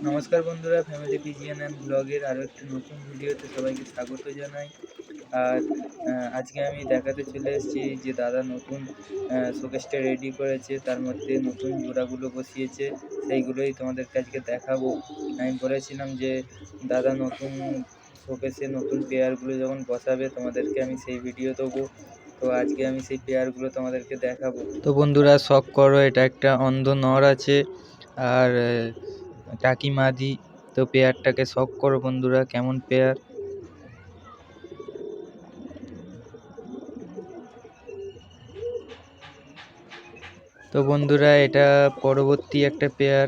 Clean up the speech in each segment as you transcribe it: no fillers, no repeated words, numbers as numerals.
নমস্কার বন্ধুরা, family পিজিএন and ব্লগের আরও একটি নতুন ভিডিওতে সবাইকে স্বাগত জানাই। আর আজকে আমি দেখাতে চলে এসেছি যে দাদা নতুন শোকেসটা রেডি করেছে, তার মধ্যে নতুন জোড়াগুলো বসিয়েছে, সেইগুলোই তোমাদেরকে আজকে দেখাবো। আমি বলেছিলাম যে দাদা নতুন শোকেসে নতুন পেয়ারগুলো যখন বসাবে তোমাদেরকে আমি সেই ভিডিও দেবো। তো আজকে আমি সেই পেয়ারগুলো তোমাদেরকে দেখাবো। তো বন্ধুরা, শখ করো, এটা একটা অন্ধ নর আছে আর টাকি মাদি। তো পেয়ারটাকে শখ করো বন্ধুরা, কেমন পেয়ার। তো বন্ধুরা, এটা পরবর্তী একটা পেয়ার,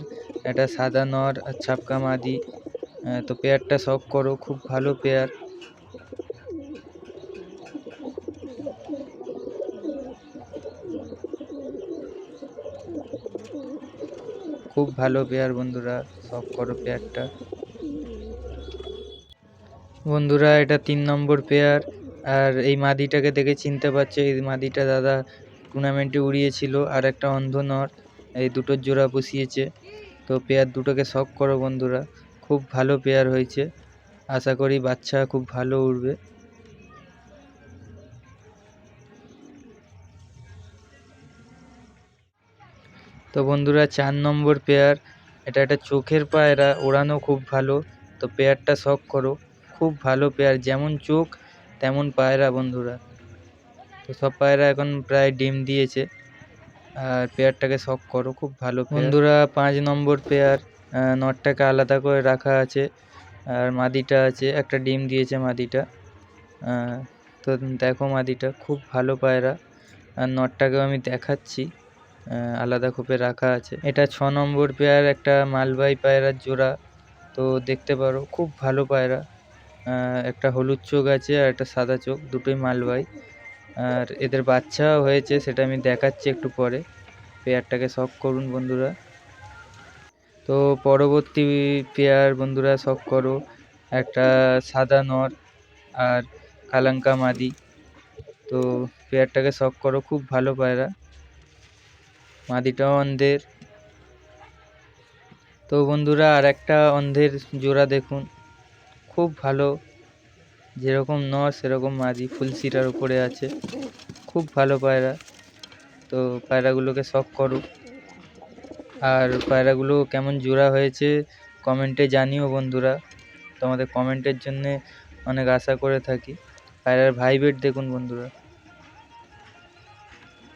এটা সাদা নর আর ছাপকা মাদি। তো পেয়ারটা শখ করো, খুব ভালো পেয়ার। খুব ভালো পেয়ার বন্ধুরা, শখ করো পেয়ারটা। বন্ধুরা, এটা 3 নম্বর পেয়ার। আর এই মাদিটাকে দেখে চিনতে পারছো, এই মাদিটা দাদা টুর্নামেন্টে উড়িয়েছিল। আর একটা অন্ধ নর, এই দুটোর জোড়া বসিয়েছে। তো পেয়ার দুটোকে শখ করো বন্ধুরা, খুব ভালো পেয়ার হয়েছে। আশা করি বাচ্চা খুব ভালো উঠবে। তো বন্ধুরা, 4 নম্বর পেয়ার, এটা একটা চোখের পায়রা, ওড়ানো খুব ভালো। তো পেয়ারটা শখ করো, খুব ভালো পেয়ার, যেমন চোখ তেমন পায়রা বন্ধুরা। তো সব পায়রা এখন প্রায় ডিম দিয়েছে। আর পেয়ারটাকে শখ করো, খুব ভালো বন্ধুরা। 5 নম্বর পেয়ার, নটটাকে আলাদা করে রাখা আছে আর মাদিটা আছে, একটা ডিম দিয়েছে মাদিটা। তো দেখো মাদিটা খুব ভালো পায়রা। আর নটটাকেও আমি দেখাচ্ছি, আলাদা খোপে রাখা আছে। এটা 6 নম্বর পেয়ার, একটা মালবাই পায়রার জোড়া। তো দেখতে পারো, খুব ভালো পায়রা। একটা হলুদ চোখ আছে আর একটা সাদা চোখ, দুটোই মালবাই। আর এদের বাচ্চাও হয়েছে, সেটা আমি দেখাচ্ছি একটু পরে। পেয়ারটাকে শখ করুন বন্ধুরা। তো পরবর্তী পেয়ার বন্ধুরা, শখ করো, একটা সাদা নর আর কালাঙ্কা মাদি। তো পেয়ারটাকে শখ করো, খুব ভালো পায়রা, মাদিটাও অন্ধের। তো বন্ধুরা, আর একটা অন্ধের জোড়া দেখুন, খুব ভালো, যেরকম নর সেরকম মাদি, ফুলশিরার উপরে আছে, খুব ভালো পায়রা। তো পায়রাগুলোকে শখ করো। আর পায়রাগুলো কেমন জোড়া হয়েছে কমেন্টে জানিও বন্ধুরা, তোমাদের কমেন্টের জন্যে অনেক আশা করে থাকি। পায়রার ভাইবেট দেখুন বন্ধুরা,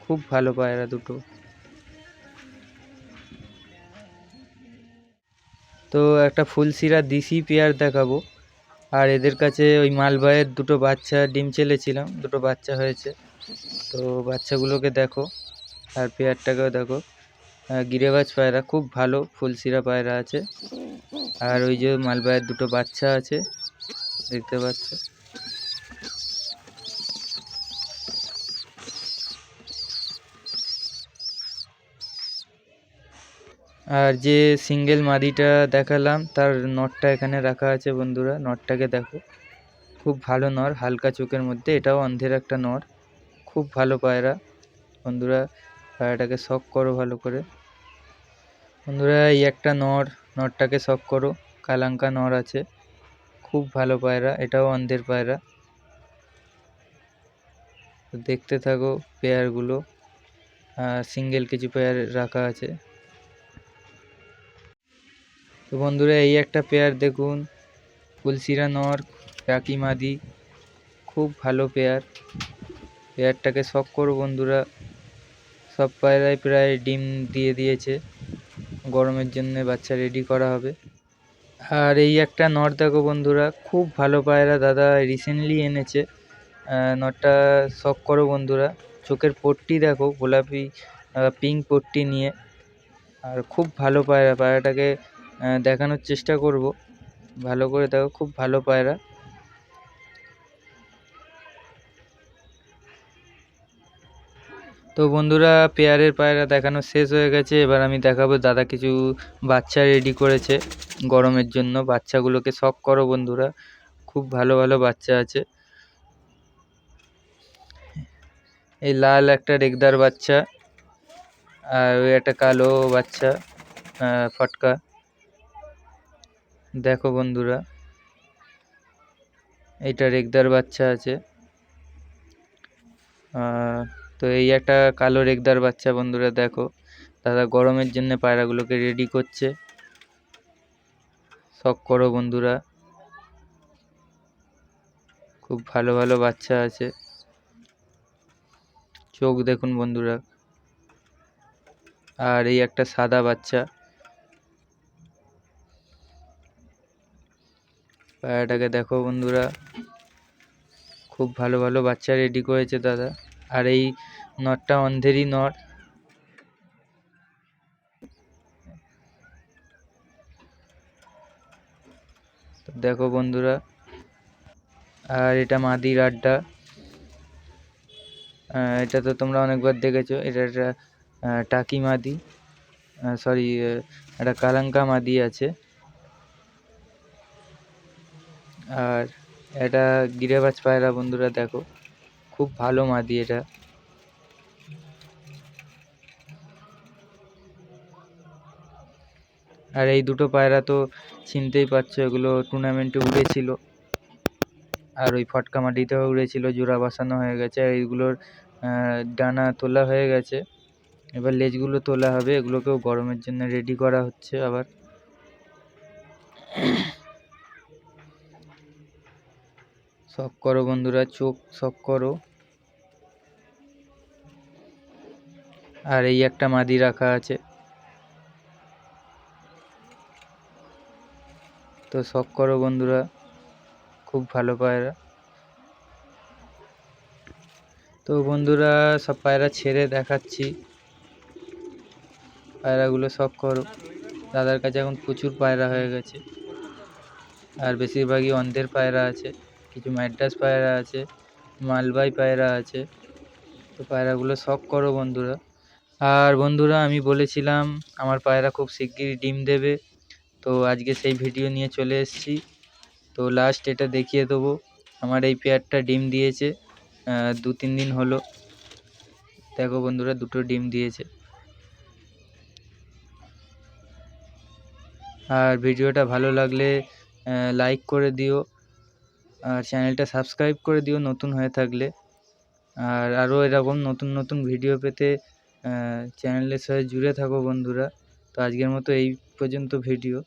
খুব ভালো পায়রা দুটো। তো একটা ফুলশিরা দেশি পেয়ার দেখাবো। আর এদের কাছে ওই মালবাইয়ের দুটো বাচ্চা ডিম ছেলেছিলাম, দুটো বাচ্চা হয়েছে। তো বাচ্চাগুলোকে দেখো আর পেয়ারটাকেও দেখো। গিরেবাজ পায়রা, খুব ভালো ফুলশিরা পায়রা আছে। আর ওই যে মালবাইয়ের দুটো বাচ্চা আছে, দেখতে পাচ্ছ। আর যে সিঙ্গেল মাদিটা দেখালাম, তার নটটা এখানে রাখা আছে বন্ধুরা, নটটাকে দেখো, খুব ভালো নর, হালকা চোখের মধ্যে, এটাও অন্ধের একটা নর, খুব ভালো পায়রা বন্ধুরা। পায়রাটাকে শখ করো ভালো করে বন্ধুরা। এই একটা নর, নরটাকে শখ করো, কালাঙ্কা নর আছে, খুব ভালো পায়রা, এটাও অন্ধের পায়রা। তো দেখতে থাকো পেয়ারগুলো, সিঙ্গেল কিছু পেয়ার রাখা আছে। তো বন্ধুরা, এই একটা পেয়ার দেখুন, ফুলশিরা নর, টাকি মাদি, খুব ভালো পেয়ার। পেয়ারটাকে শখ করো বন্ধুরা। সব পায়রাই প্রায় ডিম দিয়ে দিয়েছে, গরমের জন্য বাচ্চা রেডি করা হবে। আর এই একটা নর দেখো বন্ধুরা, খুব ভালো পায়রা, দাদা রিসেন্টলি এনেছে। নরটা শখ করো বন্ধুরা, চোখের পট্টি দেখো, গোলাপি পিঙ্ক পট্টি নিয়ে। আর খুব ভালো পায়রা, পায়রাটাকে দেখানোর চেষ্টা করব, ভালো করে দেখো, খুব ভালো পায়রা। তো বন্ধুরা, পেয়ারের পায়রা দেখানো শেষ হয়ে গেছে। এবার আমি দেখাবো দাদা কিছু বাচ্চা রেডি করেছে গরমের জন্য। বাচ্চাগুলোকে শখ করো বন্ধুরা, খুব ভালো ভালো বাচ্চা আছে। এই লাল একটা রেগদার বাচ্চা, আর ওই একটা কালো বাচ্চা ফটকা। দেখো বন্ধুরা, এইটা রেগদার বাচ্চা আছে। তো এই একটা কালো রেগদার বাচ্চা বন্ধুরা। দেখো দাদা গরমের জন্য পায়রাগুলোকে রেডি করছে। শখ করো বন্ধুরা, খুব ভালো ভালো বাচ্চা আছে। চোখ দেখুন বন্ধুরা। আর এই একটা সাদা বাচ্চা। পায়রাটাকে দেখো বন্ধুরা, খুব ভালো ভালো বাচ্চা রেডি করেছে দাদা। আর এই নটটা অন্ধেরি নট। দেখো বন্ধুরা, আর এটা মাদির আড্ডা। এটা তো তোমরা অনেকবার দেখেছো। এটা একটা টাকি মাদি, সরি, একটা কালাঙ্কা মাদি আছে। আর এটা গিরেবাজ পায়রা বন্ধুরা। দেখো খুব ভালো মাদি এটা। আর এই দুটো পায়রা তো চিনতেই পারছো, এগুলো টুর্নামেন্টে উড়েছিল। আর ওই ফটকা মাটিতেও উড়েছিল, জোড়া বসানো হয়ে গেছে। আর এইগুলোর ডানা তোলা হয়ে গেছে, এবার লেজগুলো তোলা হবে। এগুলোকেও গরমের জন্য রেডি করা হচ্ছে আবার। শখ করো বন্ধুরা, চোখ শখ করো। আর এই একটা মাদি রাখা আছে। তো শখ করো বন্ধুরা, খুব ভালো পায়রা। তো বন্ধুরা, সব পায়রা ছেড়ে দেখাচ্ছি। পায়রাগুলো শখ করো। দাদার কাছে এখন প্রচুর পায়রা হয়ে গেছে। আর বেশিরভাগই অন্ধের পায়রা আছে, কিছু ম্যাড্রাস পায়রা আছে, মালবাই পায়রা আছে। তো পায়রাগুলো শখ করো বন্ধুরা। আর বন্ধুরা, আমি বলেছিলাম আমার পায়রা খুব শিগগিরই ডিম দেবে। তো আজকে সেই ভিডিও নিয়ে চলে এসেছি। তো লাস্ট এটা দেখিয়ে দেবো। আমার এই পেয়ারটা ডিম দিয়েছে 2-3 দিন হলো। দেখো বন্ধুরা, দুটো ডিম দিয়েছে। আর ভিডিওটা ভালো লাগলে লাইক করে দিও, আর চ্যানেলটা সাবস্ক্রাইব করে দিও নতুন হয়ে থাকলে। আর আরও এরকম নতুন নতুন ভিডিও পেতে চ্যানেলের সাথে জুড়ে থাকো বন্ধুরা। তো আজকের মতো এই পর্যন্ত ভিডিও।